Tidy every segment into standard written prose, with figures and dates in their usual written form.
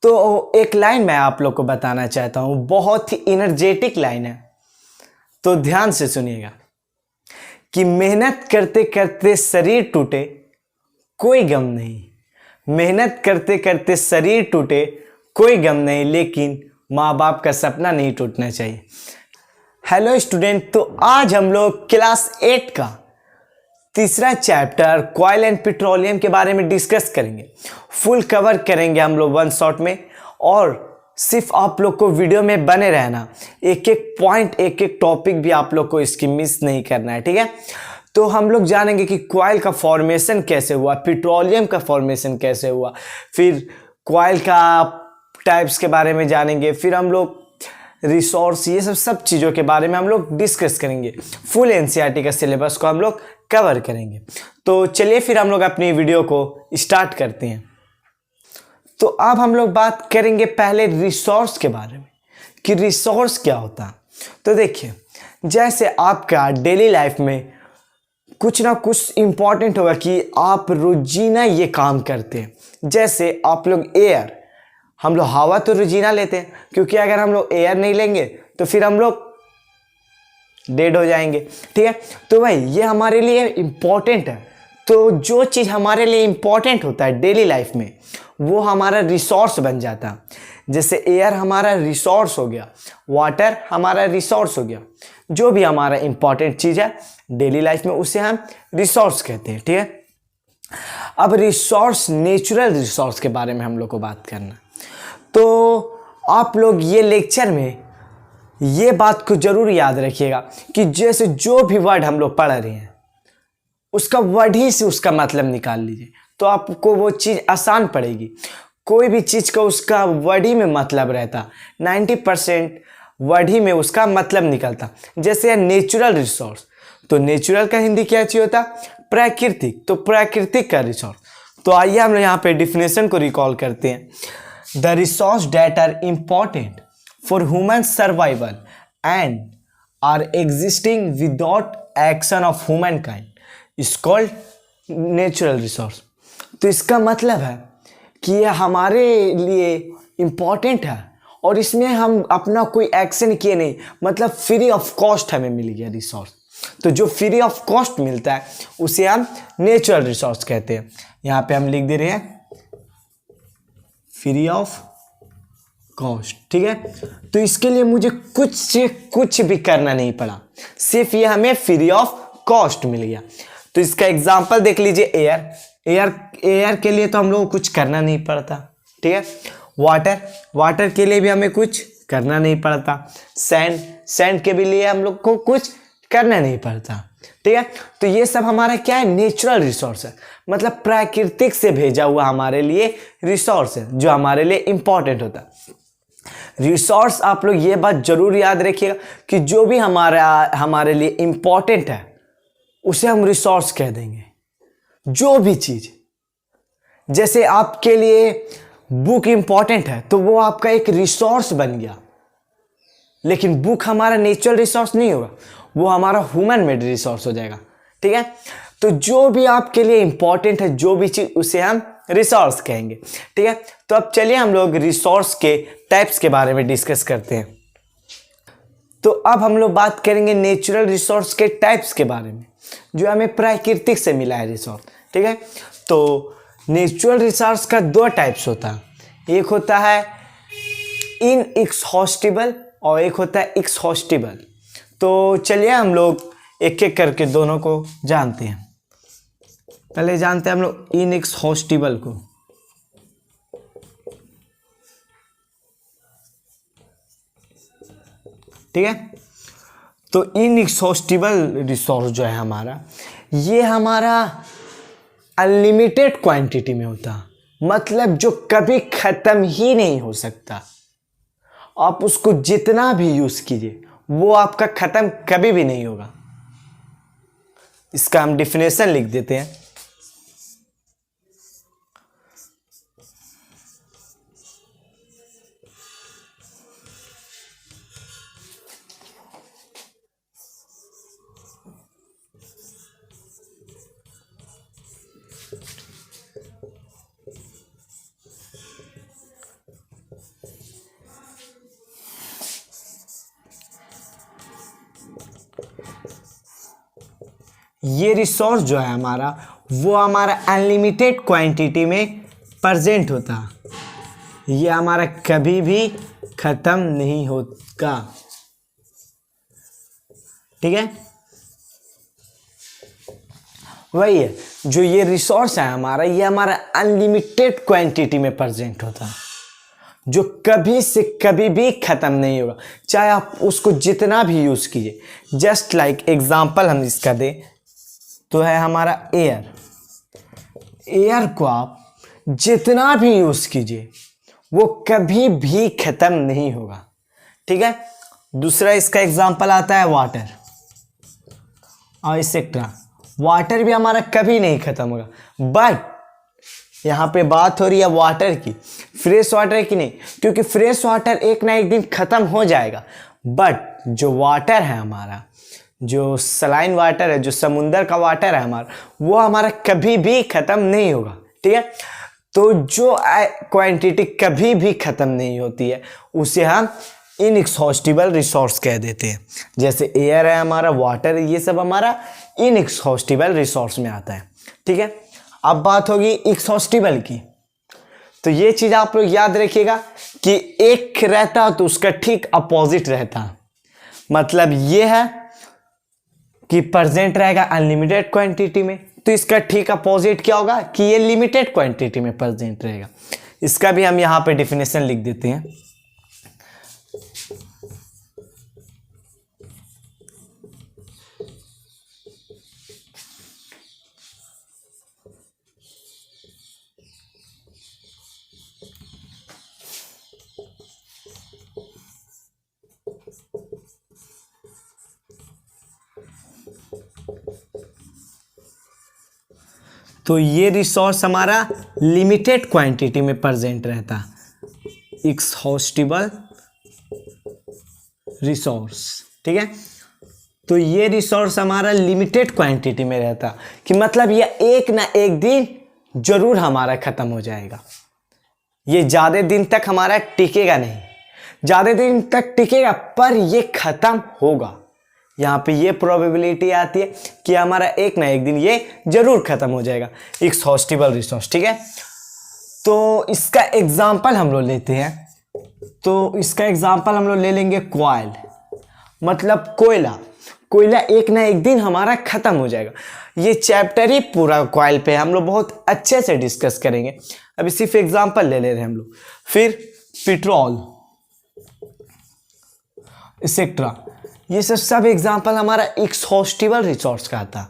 तो एक लाइन मैं आप लोग को बताना चाहता हूं, बहुत ही एनर्जेटिक लाइन है, तो ध्यान से सुनिएगा कि मेहनत करते करते शरीर टूटे कोई गम नहीं, मेहनत करते करते शरीर टूटे कोई गम नहीं, लेकिन माँ बाप का सपना नहीं टूटना चाहिए। हेलो स्टूडेंट, तो आज हम लोग क्लास 8 का तीसरा चैप्टर कॉइल एंड पेट्रोलियम के बारे में डिस्कस करेंगे। फुल कवर करेंगे हम लोग वन शॉट में, और सिर्फ आप लोग को वीडियो में बने रहना, एक एक पॉइंट एक एक टॉपिक भी आप लोग को इसकी मिस नहीं करना है, ठीक है। तो हम लोग जानेंगे कि कॉइल का फॉर्मेशन कैसे हुआ, पेट्रोलियम का फॉर्मेशन कैसे हुआ, फिर कॉइल का टाइप्स के बारे में जानेंगे, फिर हम लोग रिसोर्स, ये सब चीज़ों के बारे में हम लोग डिस्कस करेंगे। फुल एनसीईआरटी का सिलेबस को हम लोग कवर करेंगे। तो चलिए फिर हम लोग अपनी वीडियो को स्टार्ट करते हैं। तो अब हम लोग बात करेंगे पहले रिसोर्स के बारे में कि रिसोर्स क्या होता है। तो देखिए, जैसे आपका डेली लाइफ में कुछ ना कुछ इंपॉर्टेंट होगा कि आप रोजीना ये काम करते हैं। जैसे आप लोग एयर, हम लोग हवा तो रोजीना लेते हैं, क्योंकि अगर हम लोग एयर नहीं लेंगे तो फिर हम लोग डेड हो जाएंगे, ठीक है। तो भाई ये हमारे लिए इम्पॉर्टेंट है। तो जो चीज़ हमारे लिए इम्पॉर्टेंट होता है डेली लाइफ में, वो हमारा रिसोर्स बन जाता है। जैसे एयर हमारा रिसोर्स हो गया, वाटर हमारा रिसोर्स हो गया। जो भी हमारा इम्पॉर्टेंट चीज़ है डेली लाइफ में, उसे हम रिसोर्स कहते हैं, ठीक है। अब रिसोर्स, नेचुरल रिसोर्स के बारे में हम लोग को बात करना। तो आप लोग ये लेक्चर में ये बात को जरूर याद रखिएगा कि जैसे जो भी वर्ड हम लोग पढ़ रहे हैं, उसका वर्ड ही से उसका मतलब निकाल लीजिए, तो आपको वो चीज़ आसान पड़ेगी। कोई भी चीज़ का उसका वर्ड ही में मतलब रहता, 90% वर्ड ही में उसका मतलब निकलता। जैसे नेचुरल रिसोर्स, तो नेचुरल का हिंदी क्या चाहिए होता, प्राकृतिक, तो प्राकृतिक का रिसोर्स। तो आइए हम यहाँ पे डिफिनेशन को रिकॉल करते हैं। The resource that are important for human survival and are existing without action of humankind is called natural resource. तो इसका मतलब है कि ये हमारे लिए इम्पॉर्टेंट है और इसमें हम अपना कोई एक्शन किए नहीं, मतलब फ्री ऑफ कॉस्ट हमें मिल गया रिसोर्स। तो जो फ्री ऑफ कॉस्ट मिलता है उसे हम नेचुरल रिसोर्स कहते हैं। यहाँ पे हम लिख दे रहे हैं फ्री ऑफ कॉस्ट, ठीक है। तो इसके लिए मुझे कुछ से कुछ भी करना नहीं पड़ा, सिर्फ ये हमें फ्री ऑफ कॉस्ट मिल गया। तो इसका एग्जांपल देख लीजिए, एयर के लिए तो हम लोग को कुछ करना नहीं पड़ता, ठीक है। वाटर के लिए भी हमें कुछ करना नहीं पड़ता। सैंड के भी लिए हम लोग को कुछ करना नहीं पड़ता, ठीक है। तो ये सब हमारा क्या है, नेचुरल रिसोर्स है, मतलब प्राकृतिक से भेजा हुआ हमारे लिए रिसोर्स है, जो हमारे लिए इंपॉर्टेंट होता है। रिसोर्स, आप लोग ये बात जरूर याद रखिएगा कि जो भी हमारे लिए इंपॉर्टेंट है उसे हम रिसोर्स कह देंगे। जो भी चीज, जैसे आपके लिए बुक इंपॉर्टेंट है तो वो आपका एक रिसोर्स बन गया, लेकिन बुक हमारा नेचुरल रिसोर्स नहीं होगा, वो हमारा ह्यूमन मेड रिसोर्स हो जाएगा, ठीक है। तो जो भी आपके लिए इंपॉर्टेंट है, जो भी चीज, उसे हम रिसोर्स कहेंगे, ठीक है। तो अब चलिए हम लोग रिसोर्स के टाइप्स के बारे में डिस्कस करते हैं। तो अब हम लोग बात करेंगे नेचुरल रिसोर्स के टाइप्स के बारे में, जो हमें प्राकृतिक से मिला है रिसोर्स, ठीक है। तो नेचुरल रिसोर्स का दो टाइप्स होता है, एक होता है इनएक्सहॉस्टिबल और एक होता है एक्सहॉस्टिबल। तो चलिए हम लोग एक एक करके दोनों को जानते हैं। पहले जानते हैं हम लोग इनएक्सहॉस्टिबल को। ठीक है, तो इनएक्सहॉस्टिबल रिसोर्स जो है हमारा, ये हमारा अनलिमिटेड क्वांटिटी में होता है, मतलब जो कभी खत्म ही नहीं हो सकता। आप उसको जितना भी यूज कीजिए वो आपका खत्म कभी भी नहीं होगा। इसका हम डिफिनेशन लिख देते हैं। ये रिसोर्स जो है हमारा वो हमारा अनलिमिटेड क्वांटिटी में प्रेजेंट होता है, ये हमारा कभी भी खत्म नहीं होगा। ठीक है, वही है, जो ये रिसोर्स है हमारा, ये हमारा अनलिमिटेड क्वांटिटी में प्रेजेंट होता है, जो कभी से कभी भी खत्म नहीं होगा, चाहे आप उसको जितना भी यूज कीजिए। जस्ट लाइक एग्जांपल हम इसका दें तो है हमारा एयर। एयर को आप जितना भी यूज कीजिए वो कभी भी खत्म नहीं होगा। ठीक है, दूसरा इसका एग्जांपल आता है वाटर और एक्सेट्रा। वाटर भी हमारा कभी नहीं खत्म होगा, बट यहाँ पे बात हो रही है वाटर की, फ्रेश वाटर की नहीं, क्योंकि फ्रेश वाटर एक ना एक दिन खत्म हो जाएगा। बट जो वाटर है हमारा, जो सलाइन वाटर है, जो समुंदर का वाटर है हमारा, वो हमारा कभी भी खत्म नहीं होगा। ठीक है, तो जो क्वांटिटी कभी भी खत्म नहीं होती है उसे हम इनएक्सहॉस्टिबल रिसोर्स कह देते हैं। जैसे एयर है हमारा, वाटर, ये सब हमारा इनएक्सहॉस्टिबल रिसोर्स में आता है। ठीक है, अब बात होगी एक्सहॉस्टिबल की, तो ये चीज आप लोग याद रखिएगा कि एक रहता तो उसका ठीक अपोजिट रहता। मतलब ये है कि प्रेजेंट रहेगा अनलिमिटेड क्वांटिटी में, तो इसका ठीक अपोजिट क्या होगा कि ये लिमिटेड क्वांटिटी में प्रेजेंट रहेगा। इसका भी हम यहाँ पे डिफिनेशन लिख देते हैं। तो ये रिसोर्स हमारा लिमिटेड क्वांटिटी में प्रेजेंट रहता, एक्सहॉस्टिबल रिसोर्स। ठीक है, तो ये रिसोर्स हमारा लिमिटेड क्वांटिटी में रहता, कि मतलब ये एक ना एक दिन जरूर हमारा खत्म हो जाएगा। ये ज़्यादा दिन तक हमारा टिकेगा नहीं, ज़्यादा दिन तक टिकेगा पर ये खत्म होगा। यहाँ पे ये प्रोबेबिलिटी आती है कि हमारा एक ना एक दिन ये जरूर खत्म हो जाएगा, एक्सहॉस्टिबल रिसोर्स। ठीक है, तो इसका एग्जांपल हम लोग लेते हैं, तो इसका एग्जांपल हम लोग ले लेंगे कॉयल, मतलब कोयला। कोयला एक ना एक दिन हमारा खत्म हो जाएगा। ये चैप्टर ही पूरा कॉयल पे हम लोग बहुत अच्छे से डिस्कस करेंगे, अभी सिर्फ एग्जांपल ले ले रहे हैं हम लोग। फिर पेट्रोल, एक्सेट्रा, ये सब एग्जांपल हमारा एक्सहॉस्टिबल रिसोर्स का आता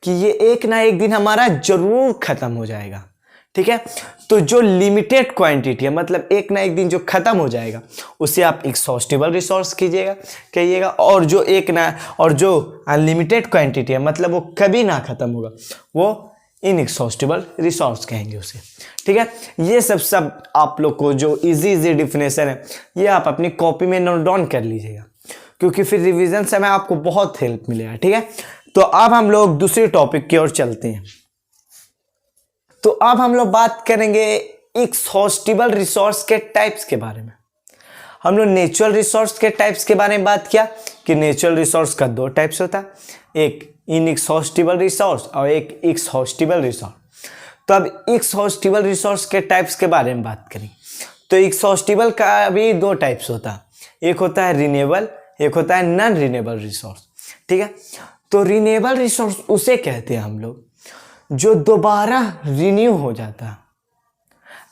कि ये एक ना एक दिन हमारा जरूर खत्म हो जाएगा। ठीक है, तो जो लिमिटेड क्वांटिटी है, मतलब एक ना एक दिन जो खत्म हो जाएगा, उसे आप एक्सहॉस्टिबल रिसोर्स कीजिएगा कहिएगा, और जो अनलिमिटेड क्वांटिटी है, मतलब वो कभी ना खत्म होगा, वो इनएक्सहॉस्टिबल रिसोर्स कहेंगे उसे। ठीक है, ये सब आप लोग को जो इजी डिफिनेशन है ये आप अपनी कॉपी में नोट डाउन कर लीजिएगा, क्योंकि फिर रिवीजन समय आपको बहुत हेल्प मिलेगा। ठीक है, तो अब हम लोग दूसरे टॉपिक की ओर चलते हैं। तो अब हम लोग बात करेंगे एक्सहॉस्टिबल रिसोर्स के टाइप्स के बारे में। हम लोग नेचुरल रिसोर्स के टाइप्स के बारे में बात किया कि नेचुरल रिसोर्स का दो टाइप्स होता है, एक इनएक्सहॉस्टिबल रिसोर्स और एक एक्सहॉस्टिबल रिसोर्स। तो अब एक्सहॉस्टिबल रिसोर्स के टाइप्स के बारे में बात करें तो एक्सहॉस्टिबल का भी दो टाइप्स होता है, एक होता है रिन्यूएबल, एक होता है नॉन रिन्यूएबल रिसोर्स। ठीक है, तो रिन्यूएबल रिसोर्स उसे कहते हैं हम लोग जो दोबारा रिन्यू हो जाता है।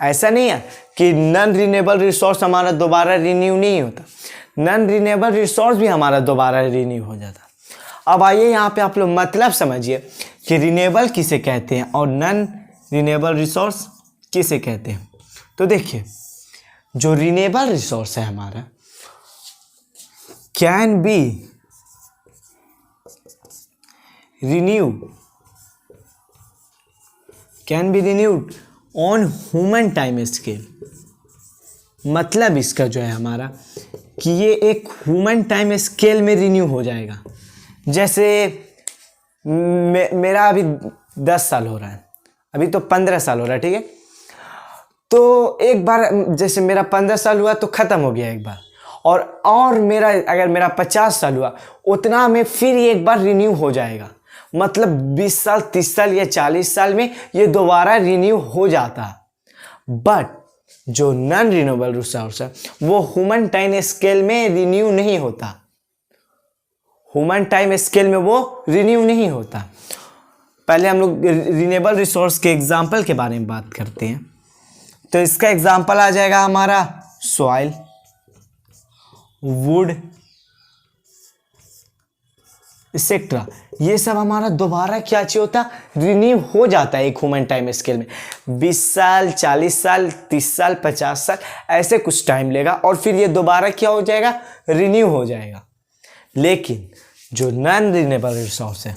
ऐसा नहीं है कि नॉन रिन्यूएबल रिसोर्स हमारा दोबारा रिन्यू नहीं होता, नॉन रिन्यूएबल रिसोर्स भी हमारा दोबारा रिन्यू हो जाता। अब आइए यहाँ पे आप लोग मतलब समझिए कि रिन्यूएबल किसे कहते हैं और नॉन रिन्यूएबल रिसोर्स किसे कहते हैं। तो देखिए, जो रिन्यूएबल रिसोर्स है हमारा can be renewed on human time scale. मतलब इसका जो है हमारा कि ये एक ह्यूमन टाइम स्केल में रिन्यू हो जाएगा। जैसे मेरा अभी 10 साल हो रहा है, अभी तो 15 साल हो रहा है। ठीक है, तो एक बार जैसे मेरा 15 साल हुआ तो ख़त्म हो गया एक बार, और मेरा अगर मेरा 50 साल हुआ उतना में फिर एक बार रिन्यू हो जाएगा। मतलब 20 साल 30 साल या 40 साल में ये दोबारा रिन्यू हो जाता। बट जो नॉन रिन्यूएबल रिसोर्स है वो ह्यूमन टाइम स्केल में रिन्यू नहीं होता, ह्यूमन टाइम स्केल में वो रिन्यू नहीं होता। पहले हम लोग रिन्यूएबल रिसोर्स के एग्जाम्पल के बारे में बात करते हैं। तो इसका एग्जाम्पल आ जाएगा हमारा सॉइल, वुड एक्सेट्रा। ये सब हमारा दोबारा क्या चाहिए होता, रिन्यू हो जाता है एक ह्यूमन टाइम स्केल में। 20 साल 40 साल 30 साल 50 साल ऐसे कुछ टाइम लेगा और फिर ये दोबारा क्या हो जाएगा, रिन्यू हो जाएगा। लेकिन जो नॉन रिन्यूएबल रिसोर्स है,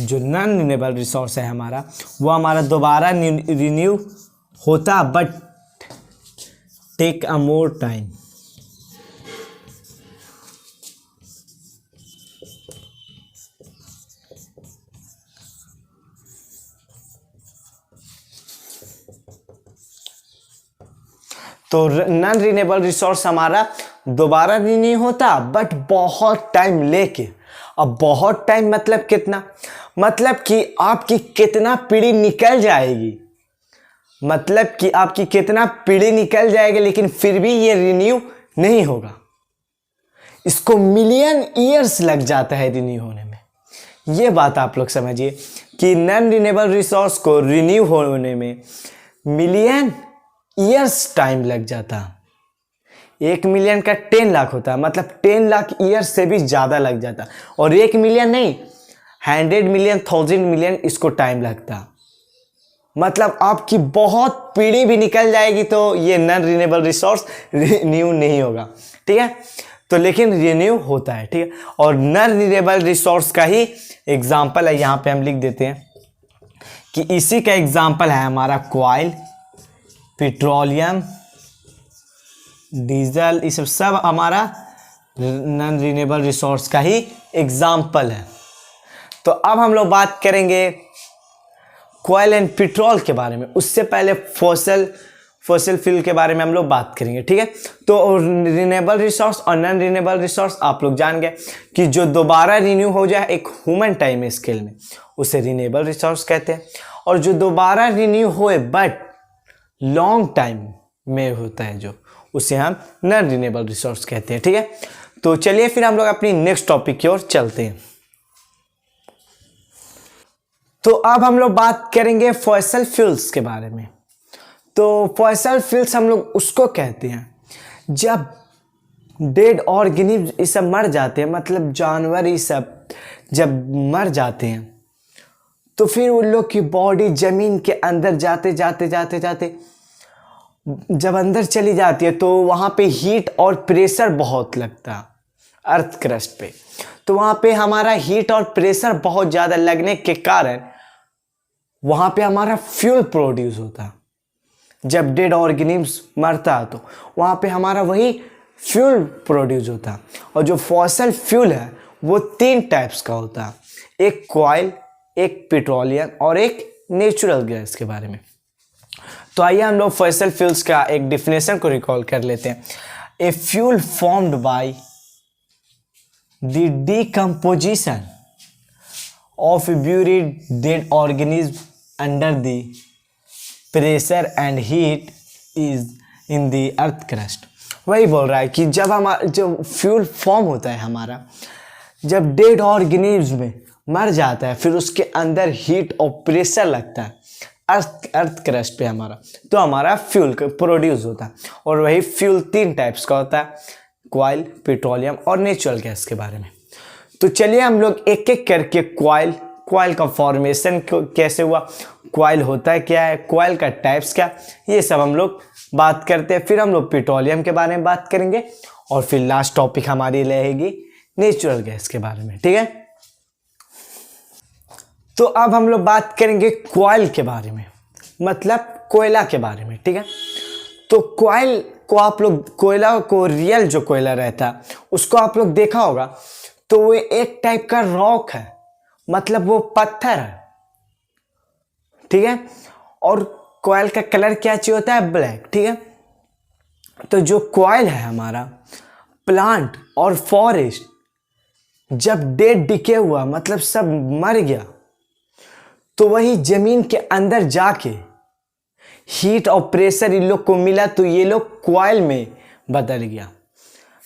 जो नॉन रिन्यूएबल रिसोर्स है हमारा, वो हमारा दोबारा रिन्यू होता but take a more time. तो नॉन रिन्यूएबल रिसोर्स हमारा दोबारा रिन्यू होता बट बहुत टाइम लेके। अब बहुत टाइम मतलब कितना, मतलब कि आपकी कितना पीढ़ी निकल जाएगी, मतलब कि आपकी कितना पीढ़ी निकल जाएगी लेकिन फिर भी ये रिन्यू नहीं होगा। इसको मिलियन ईयर्स लग जाता है रिन्यू होने में। ये बात आप लोग समझिए कि नॉन रिन्यूएबल रिसोर्स को रिन्यू होने में मिलियन ईयर्स टाइम लग जाता। 1 मिलियन का 10 लाख होता, मतलब 10 लाख ईयर से भी ज़्यादा लग जाता। और 1 मिलियन नहीं, 100 मिलियन 1000 मिलियन इसको टाइम लगता। मतलब आपकी बहुत पीढ़ी भी निकल जाएगी तो ये नॉन रिन्यूएबल रिसोर्स रिन्यू नहीं होगा। ठीक है, तो लेकिन रिन्यू होता है। ठीक है, और नॉन रिन्यूएबल रिसोर्स का ही एग्जाम्पल है, यहाँ पे हम लिख देते हैं कि इसी का एग्जाम्पल है हमारा कोयल, पेट्रोलियम, डीजल। ये सब हमारा नॉन रिन्यूएबल रिसोर्स का ही एग्जाम्पल है। तो अब हम लोग बात करेंगे कोयल एंड पेट्रोल के बारे में। उससे पहले फॉसिल फ्यूल के बारे में हम लोग बात करेंगे। ठीक है, तो रिन्यूएबल रिसोर्स और नॉन रिन्यूएबल रिसोर्स आप लोग जान गए कि जो दोबारा रिन्यू हो जाए एक ह्यूमन टाइम स्केल में उसे रिन्यूएबल रिसोर्स कहते हैं, और जो दोबारा रिन्यू होए बट लॉन्ग टाइम में होता है जो, उसे हम नॉन रिन्यूएबल रिसोर्स कहते हैं। ठीक है, तो चलिए फिर हम लोग अपनी नेक्स्ट टॉपिक की ओर चलते हैं। तो अब हम लोग बात करेंगे फॉसिल फ्यूल्स के बारे में। तो फॉसिल फ्यूल्स हम लोग उसको कहते हैं जब डेड ऑर्गेनिज्म ये सब मर जाते हैं, मतलब जानवर ये सब जब मर जाते हैं तो फिर उन लोग की बॉडी जमीन के अंदर जाते जाते जाते जाते जब अंदर चली जाती है तो वहाँ पे हीट और प्रेशर बहुत लगता अर्थ क्रस्ट पे। तो वहाँ पे हमारा हीट और प्रेशर बहुत ज़्यादा लगने के कारण वहाँ पे हमारा फ्यूल प्रोड्यूस होता। जब डेड ऑर्गेनिज्म मरता तो वहाँ पे हमारा वही फ्यूल प्रोड्यूस होता। और जो फॉसिल फ्यूल है वो 3 टाइप्स का होता, एक कोयल, एक पेट्रोलियम और एक नेचुरल गैस के बारे में। तो आइए हम लोग फॉसिल फ्यूल्स का एक डिफिनेशन को रिकॉल कर लेते हैं। A fuel formed by the decomposition of buried dead organism under the pressure and heat is in the earth crust। वही बोल रहा है कि जब हमारा जो फ्यूल फॉर्म होता है हमारा, जब डेड ऑर्गेनिज्म में मर जाता है फिर उसके अंदर हीट और प्रेशर लगता है अर्थ क्रस्ट पे हमारा, तो हमारा फ्यूल प्रोड्यूस होता है। और वही फ्यूल 3 टाइप्स का होता है, कोयल, पेट्रोलियम और नेचुरल गैस के बारे में। तो चलिए हम लोग एक एक करके कोयल का फॉर्मेशन कैसे हुआ, कोयल होता है क्या है, कोयल का टाइप्स क्या, ये सब हम लोग बात करते हैं। फिर हम लोग पेट्रोलियम के बारे में बात करेंगे और फिर लास्ट टॉपिक हमारी रहेगी नेचुरल गैस के बारे में। ठीक है, तो अब हम लोग बात करेंगे कोयल के बारे में, मतलब कोयला के बारे में। ठीक है, तो कोयल को आप लोग, कोयला को रियल जो कोयला रहता है उसको आप लोग देखा होगा, तो वो एक टाइप का रॉक है, मतलब वो पत्थर है। ठीक है, और कोयल का कलर क्या चाहिए होता है, ब्लैक। ठीक है, तो जो कॉइल है हमारा, प्लांट और फॉरेस्ट जब डेड डिके हुआ मतलब सब मर गया, तो वही जमीन के अंदर जाके हीट और प्रेशर इन लोग को मिला, तो ये लोग कॉइल में बदल गया।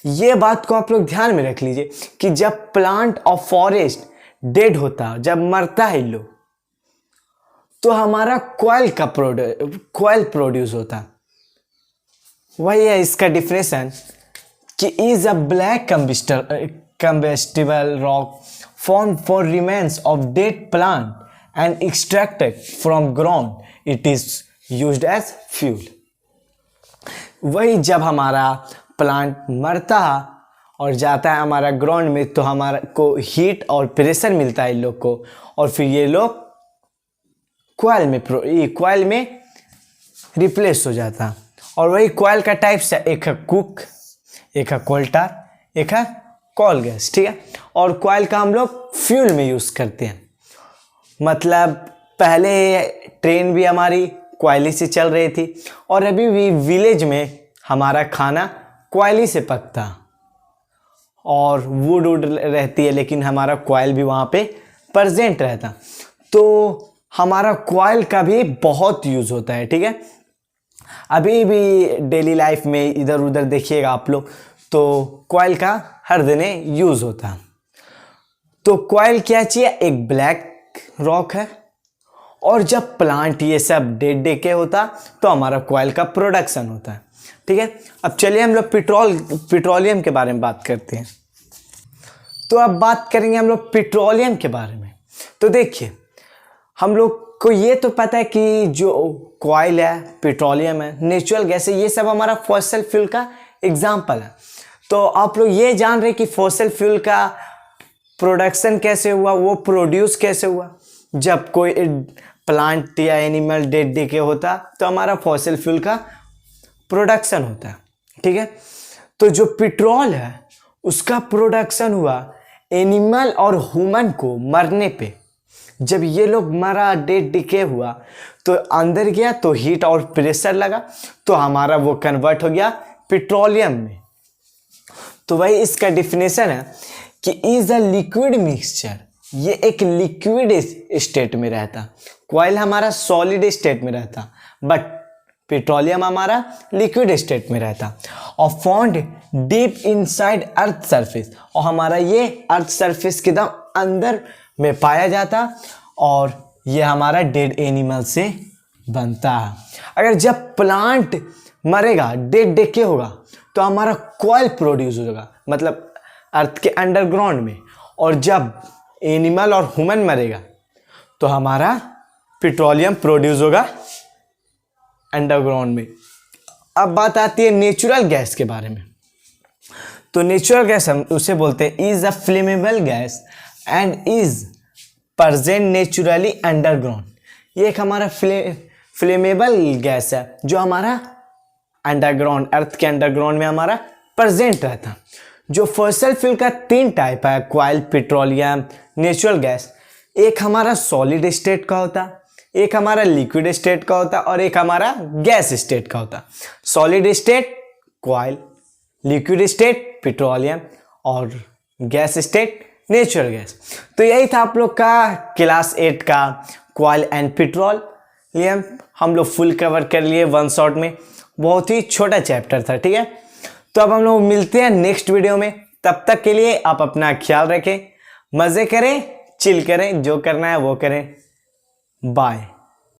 ये बात को आप लोग ध्यान में रख लीजिए कि जब प्लांट और फॉरेस्ट डेड होता, जब मरता है इन लोग, तो हमारा कॉइल प्रोड्यूस होता। वही है इसका डिफिनेशन कि is a black combustible rock formed for remains of dead plant and extracted from ground, it is used as fuel। वही जब हमारा प्लांट मरता और जाता है हमारा ग्राउंड में, तो हमारा को हीट और प्रेशर मिलता है इन लोग को, और फिर ये लोग कॉइल में रिप्लेस हो जाता। और वही कॉइल का टाइप्स है, एक है कुक, एक है कोल्टार, एक है कॉल गैस, ठीक है। और कॉइल का हम लोग फ्यूल में यूज़ करते हैं। मतलब पहले ट्रेन भी हमारी कॉइल से चल रही थी, और अभी भी विलेज में हमारा खाना कॉइल से पकता, और वुड रहती है, लेकिन हमारा कॉइल भी वहाँ पे प्रेजेंट रहता। तो हमारा कॉइल का भी बहुत यूज़ होता है, ठीक है। अभी भी डेली लाइफ में इधर उधर देखिएगा आप लोग, तो कॉइल का हर दिन यूज़ होता है। तो कॉइल क्या चाहिए, एक ब्लैक रॉक है, और जब प्लांट ये सब डेड के होता, तो हमारा कॉइल का प्रोडक्शन होता है, ठीक है। अब चलिए हम लोग पेट्रोलियम के बारे में बात करते हैं। तो अब बात करेंगे हम लोग पेट्रोलियम के बारे में। तो देखिए, हम लोग को ये तो पता है कि जो कॉइल है, पेट्रोलियम है, नेचुरल गैस है, ये सब हमारा फॉसिल फ्यूल का एग्जाम्पल है। तो आप लोग ये जान रहे कि फॉसिल फ्यूल का प्रोडक्शन कैसे हुआ, वो प्रोड्यूस कैसे हुआ। जब कोई प्लांट या एनिमल डेड डिके होता, तो हमारा फॉसिल फ्यूल का प्रोडक्शन होता है, ठीक है। तो जो पेट्रोल है उसका प्रोडक्शन हुआ एनिमल और ह्यूमन को मरने पे। जब ये लोग मरा, डेड डिके हुआ, तो अंदर गया, तो हीट और प्रेशर लगा, तो हमारा वो कन्वर्ट हो गया पेट्रोलियम में। तो वही इसका डिफिनेशन है कि इज अ लिक्विड मिक्सचर, ये एक लिक्विड स्टेट में रहता। कॉइल हमारा सॉलिड स्टेट में रहता, बट पेट्रोलियम हमारा लिक्विड स्टेट में रहता, और found deep inside earth surface, और हमारा ये अर्थ सरफेस के एकदम अंदर में पाया जाता, और ये हमारा डेड एनिमल से बनता है। अगर जब प्लांट मरेगा, डेड डिके होगा, तो हमारा कॉइल प्रोड्यूस होगा, मतलब अर्थ के अंडरग्राउंड में, और जब एनिमल और ह्यूमन मरेगा, तो हमारा पेट्रोलियम प्रोड्यूस होगा अंडरग्राउंड में। अब बात आती है नेचुरल गैस के बारे में। तो नेचुरल गैस हम उसे बोलते हैं is a flammable gas and is present naturally underground. ये एक हमारा फ्लेमेबल गैस है जो हमारा अंडरग्राउंड, अर्थ के अंडरग्राउंड में हमारा प्रेजेंट रहता। जो फॉसिल फ्यूल का 3 टाइप है, कॉइल, पेट्रोलियम, नेचुरल गैस। एक हमारा सॉलिड स्टेट का होता, एक हमारा लिक्विड स्टेट का होता, और एक हमारा गैस स्टेट का होता। Solid state coil, liquid state petroleum, और गैस स्टेट नेचुरल गैस। तो यही था आप लोग का क्लास 8 का कॉइल एंड पेट्रोलियम। हम लोग फुल कवर कर लिए 1 शॉट में। बहुत ही छोटा चैप्टर था, ठीक है। तो अब हम लोग मिलते हैं नेक्स्ट वीडियो में। तब तक के लिए आप अपना ख्याल रखें, मज़े करें, चिल करें, जो करना है वो करें। बाय।